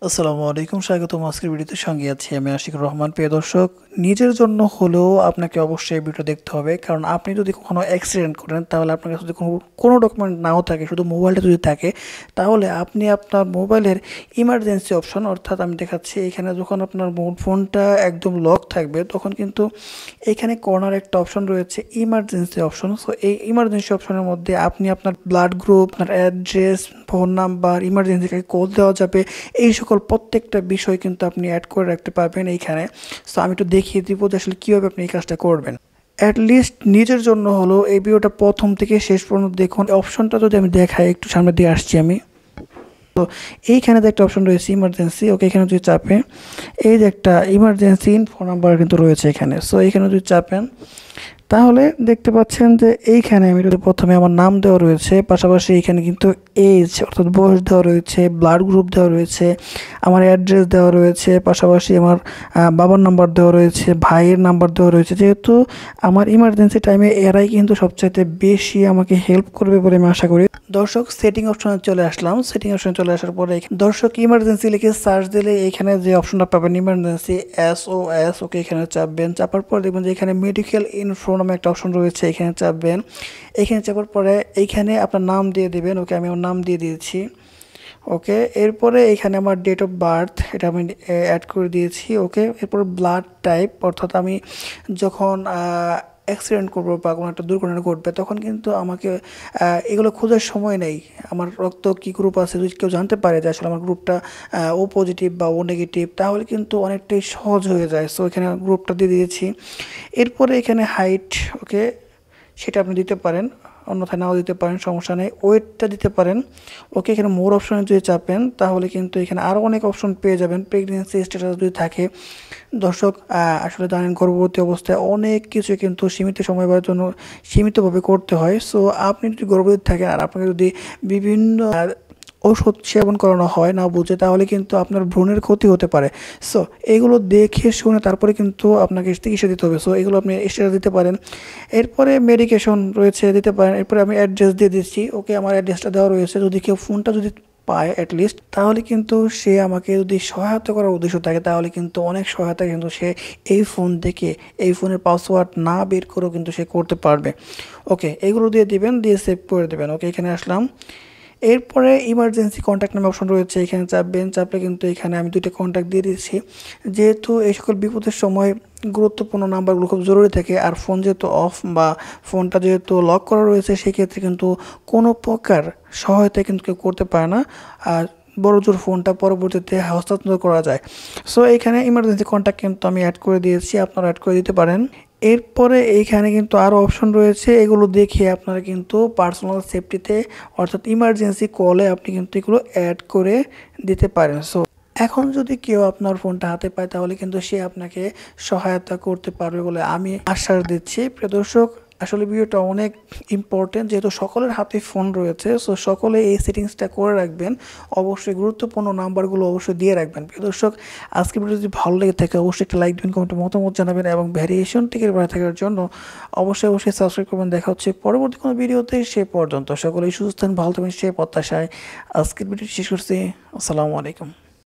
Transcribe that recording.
আসসালামু আলাইকুম, স্বাগতম। আজকের ভিডিওতে সঙ্গে আছি আমি আশিকুর রহমান। প্রিয় দর্শক, নিজের জন্য হলেও আপনাকে অবশ্যই ভিডিও দেখতে হবে, কারণ আপনি যদি কখনো অ্যাক্সিডেন্ট করেন তাহলে আপনার কাছে যদি কোনো ডকুমেন্ট নাও থাকে, শুধু মোবাইলটা যদি থাকে, তাহলে আপনি আপনার মোবাইলের ইমার্জেন্সি অপশন, অর্থাৎ আমি দেখাচ্ছি এখানে যখন আপনার ফোনটা একদম লক থাকবে তখন কিন্তু এখানে কর্নার একটা অপশন রয়েছে ইমার্জেন্সি অপশন। সো এই ইমার্জেন্সি অপশনের মধ্যে আপনি আপনার ব্লাড গ্রুপ, আপনার address, phone number, emergency call দেওয়া যাবে, এই সকল প্রত্যেকটা বিষয় কিন্তু আপনি অ্যাড করে রাখতে পারবেন এইখানে। সো আমি একটু দেখিয়ে দিব যে আসলে কীভাবে আপনি এই কাজটা করবেন। অ্যাটলিস্ট নিজের জন্য হলো এই ভিডিওটা প্রথম থেকে শেষ পর্যন্ত দেখুন। অপশনটা যদি আমি দেখাই, একটু সামনে দিয়ে আসছি আমি। তো এইখানে যে একটা অপশন রয়েছে ইমার্জেন্সি, ওকে, এখানে যদি চাপে এই যে একটা ইমার্জেন্সি ফোন নাম্বার কিন্তু রয়েছে এখানে। সো এইখানে যদি চাপেন তাহলে দেখতে পাচ্ছেন যে এইখানে আমি যদি প্রথমে আমার নাম দেওয়া রয়েছে, পাশাপাশি এইখানে কিন্তু এজ অর্থাৎ বয়স দেওয়া রয়েছে, ব্লাড গ্রুপ দেওয়া রয়েছে, আমার অ্যাড্রেস দেওয়া রয়েছে, পাশাপাশি আমার বাবার নাম্বার দেওয়া রয়েছে, ভাইয়ের নাম্বার দেওয়া রয়েছে। যেহেতু আমার ইমার্জেন্সি টাইমে এরাই কিন্তু সবচাইতে বেশি আমাকে হেল্প করবে বলে আমি আশা করি। দর্শক, সেটিং অপশনে চলে আসলাম। সেটিং অপশনে চলে আসার পরে দর্শক ইমার্জেন্সি লিখে সার্চ দিলে এখানে যে অপশনটা পাবেন ইমার্জেন্সি SOS, ওকে, এখানে চাপবেন। চাপার পর দেখবেন যে এখানে মেডিকেল ইনফো নামে একটা অপশন রয়েছে, এখানে চাপবেন। এখানে চাপার পরে এইখানে আপনার নাম দিয়ে দেবেন। ওকে, আমি আমার নাম দিয়ে দিয়েছি। ওকে, এরপরে এখানে আমার ডেট অফ বার্থ এটা আমি অ্যাড করে দিয়েছি। ওকে, এরপর ব্লাড টাইপ, অর্থাৎ আমি যখন অ্যাক্সিডেন্ট করবো বা কোনো একটা দুর্ঘটনা ঘটবে তখন কিন্তু আমাকে এগুলো খোঁজার সময় নেই। আমার রক্ত কী গ্রুপ আছে যদি কেউ জানতে পারে যে আসলে আমার গ্রুপটা ও পজিটিভ বা ও নেগেটিভ, তাহলে কিন্তু অনেকটাই সহজ হয়ে যায়। সো এখানে গ্রুপটা দিয়ে দিয়েছি। এরপরে এখানে হাইট, ওকে, সেটা আপনি দিতে পারেন, অন্যথায় নাও দিতে পারেন, সমস্যা নেই। ওয়েটটা দিতে পারেন। ওকে, এখানে মোর অপশনে যদি চাপেন তাহলে কিন্তু এখানে আরও অনেক অপশন পেয়ে যাবেন। প্রেগনেন্সি স্ট্যাটাস যদি থাকে, দর্শক আসলে জানেন গর্ভবতী অবস্থায় অনেক কিছু কিন্তু সীমিত সময়ের জন্য সীমিতভাবে করতে হয়। সো আপনি যদি গর্ভবতী থাকেন আর আপনাকে যদি বিভিন্ন ওষুধ সেবন করানো হয় না বুঝে, তাহলে কিন্তু আপনার ভ্রূণের ক্ষতি হতে পারে। সো এগুলো দেখে শুনে তারপরে কিন্তু আপনাকে চিকিৎসা দিতে হবে। সো এগুলো আপনি এক্সট্রা দিতে পারেন। এরপরে মেডিকেশন রয়েছে, দিতে পারেন। এরপরে আমি অ্যাড্রেস দিয়ে দিচ্ছি। ওকে, আমার অ্যাড্রেসটা দেওয়া রয়েছে। যদি কেউ ফোনটা যদি পায় অ্যাটলিস্ট, তাহলে কিন্তু সে আমাকে যদি সহায়তা করার উদ্দেশ্য থাকে তাহলে কিন্তু অনেক সহায়তা কিন্তু সে এই ফোন থেকে, এই ফোনের পাসওয়ার্ড না বের করেও কিন্তু সে করতে পারবে। ওকে, এগুলো দিয়ে দিবেন, দিয়ে সেভ করে দেবেন। ওকে, এখানে আসলাম। এরপরে ইমার্জেন্সি কন্ট্যাক্ট নামে অপশন রয়েছে, এখানে চাপবেন। চাপলে কিন্তু এখানে আমি 2টা কন্ট্যাক্ট দিয়ে দিচ্ছি। যেহেতু এই সকল বিপদের সময় গুরুত্বপূর্ণ নাম্বারগুলো খুব জরুরি থাকে, আর ফোন যেহেতু অফ বা ফোনটা যেহেতু লক করা রয়েছে, সেক্ষেত্রে কিন্তু কোনো প্রকার সহায়তা কিন্তু কেউ করতে পারে না, আর বড়জোর ফোনটা পরবর্তীতে হস্তান্তর করা যায়। সো এখানে ইমার্জেন্সি কন্ট্যাক্ট কিন্তু আমি অ্যাড করে দিয়েছি, আপনারা অ্যাড করে দিতে পারেন। এরপরে এইখানে কিন্তু আরও অপশন রয়েছে, এগুলো দেখে আপনারা কিন্তু পার্সোনাল সেফটিতে অর্থাৎ ইমার্জেন্সি কলে আপনি কিন্তু এগুলো অ্যাড করে দিতে পারেন। সো এখন যদি কেউ আপনার ফোনটা হাতে পায় তাহলে কিন্তু সে আপনাকে সহায়তা করতে পারবে বলে আমি আশ্বাস দিচ্ছি। প্রিয় দর্শক, আসলে ভিডিওটা অনেক ইম্পর্টেন্ট, যেহেতু সকলের হাতে ফোন রয়েছে। সো সকলে এই সেটিংসটা করে রাখবেন। অবশ্যই গুরুত্বপূর্ণ নাম্বারগুলো অবশ্যই দিয়ে রাখবেন। প্রিয় দর্শক, আজকে ভিডিও যদি ভালো লেগে থাকে অবশ্যই একটা লাইক দিন, কমেন্টে মতামত জানাবেন, এবং ভ্যারিয়েশন টিকের বাড়া থাকার জন্য অবশ্যই সাবস্ক্রাইব করবেন। দেখা হচ্ছে পরবর্তী কোনো ভিডিওতে। সে পর্যন্ত সকলেই সুস্থ থাকেন, ভালো থাকবেন, সে প্রত্যাশায় আজকের ভিডিওটি শেষ করছি। আসসালামু আলাইকুম।